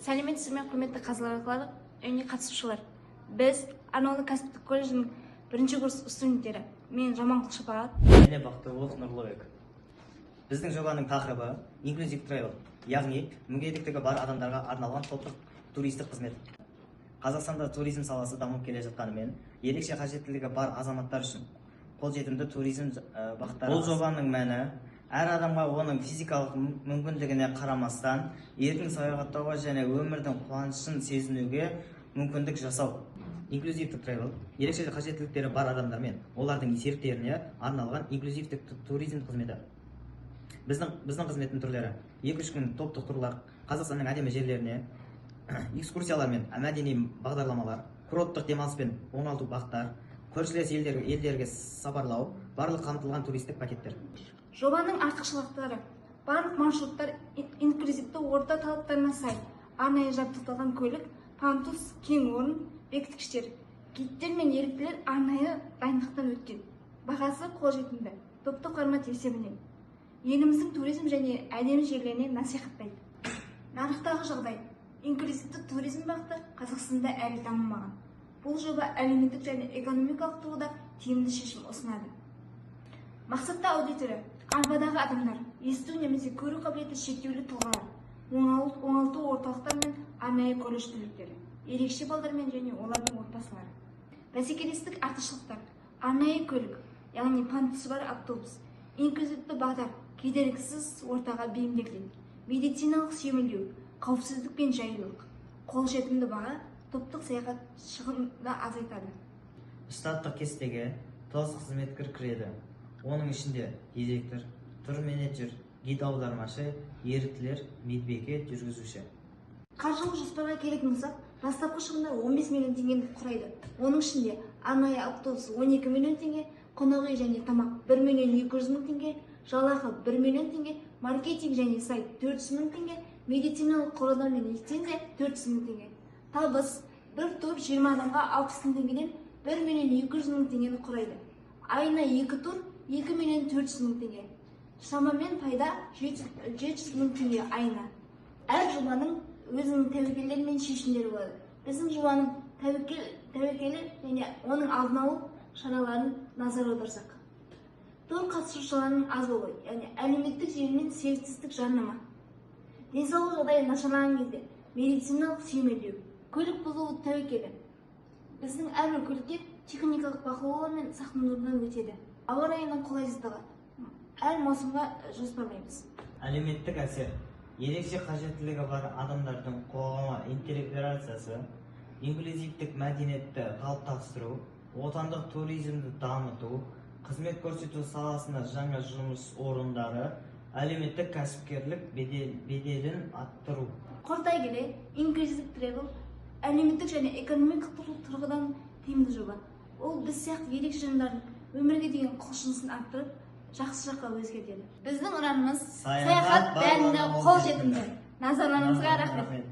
Сәлеметсіз ме, құрметті қазылар және қатысушылар. Біз Арнаулы кәсіптік колледжінің бірінші курс студенттері. Мен Жаманқұл Шапағат. Және Бақтығұлов Нұрлыбек. Біздің жобаның тақырыбы Inclusive Travel, яғни мүгедектігі бар адамдарға арналған топтық туристік қызмет. Қазақстанда туризм саласы дамып келе жатқанымен, ерекше қажеттілігі бар азаматтар үшін қолжетімді туризм бағыттары. Бұл жобаның мәні әр адамға оның физикалық мүмкіндігіне қарамастан еркін саяхаттауға және өмірдің қуанышын сезінуге мүмкіндік жасау. Inclusive Travel ерекше қажеттіліктері бар адамдар мен олардың серіктеріне арналған инклюзивтік туризм қызметі. Біздің қызметтің түрлері 2-3 күн топтық турлар, Қазақстанның әдемі жерлеріне, экскурсиялар мен мәдени бағдарламалар, курорттық демалыс пен оңалту бағыттар, көршілес елдерге сапарлау, барлық қамтылған туристік пакеттер. Жобаның артықшылықтары: барлық маршруттар инклюзивті орта талаптарына сай, арнайы жабдықталған көлік, пандус, кең орын, бекіткіштер, гидтер мен еріктілер арнайы дайындықтан өткен. Бағасы қолжетімді, топтық формат есебінен. Еліміздің туризм және әдемі жерлеріне насихаттайды. Нарықтағы жағдай: инклюзивті туризм бағыты Қазақстанда әлі дамымаған. Бұл жоба әлеуметтік және экономикалық тұрғыда тиімді шешім ұсынады. Мақсатты аудитория: арбадағы адамдар, есту немесе көру қабілеті шектеулі тұлғалар, оңалту орталықтар мен арнайы колледж түлектері, ерекше балдармен және олардың отбасылары. Бәсекелестік артықшылықтар: арнайы көлік, яғни пандусы бар автобус, инклюзивті бағдар, кедергісіз ортаға бейімделген, медициналық сүйемелдеу, қауіпсіздік пен жайлылық, қолжетімді баға, топтық саяхат шығынды азайтады. Штаттық кестеге 9 қызметкер кіреді. Оның ішінде директор, тур менеджер, гид аудармашы, еріктілер, медбике, жүргізуші. Қаржылық жоспарға келетін болсақ, бастапқы шығындар 15 миллион теңгені құрайды. Оның ішінде арнайы автобус 12 миллион теңге, қонақ үй және тамақ 1 миллион 200 мың теңге, жалақы 1 миллион теңге, маркетинг және сайт 400 мың теңге, медициналық құралдар мен лицензия 400 мың теңге. Табыс: бір тур 20 адамға 60 мың теңгеден 1 миллион 200 мың теңгені құрайды. Айына 2 тур 2 миллион 400 мың теңге. Шамамен пайда 700 мың теңге айына. Әр жобаның өзінің тәуекелдері мен шешімдері болады. Біздің жобаның тәуекелі және оның алдын алу шараларын назар аударсақ: тур қатысушыларының аз болуы, яғни әлеуметтік желімен серіктестік жарнама, денсаулық жағдайы нашарлаған кезде медициналық сүйемелдеу, көлік бұзылу тәуекелі. Біздің әрбір көлікте техникалық бақылаулар мен сақтандырудан өтеді. Ауа райының қолайсыздығы: әр маусымға жоспарлаймыз. Әлеуметтік әсер: ерекше қажеттілігі бар адамдардың қоғамға интеграциясы, инклюзивтік мәдениетті қалыптастыру, отандық туризмді дамыту, қызмет көрсету саласында жаңа жұмыс орындары, әлеуметтік кәсіпкерлік беделін арттыру. Қорытай келе, Inclusive Travel әлеуметтік және экономикалық тұрғыдан тиімді жоба. Ол біз сияқты ерекше жандардың өмірге деген құлшынысын арттырып, жақсы жаққа өзгертеді. Біздің ұранымыз: саяхат бәріне қолжетімді. Назарларыңызға рахмет.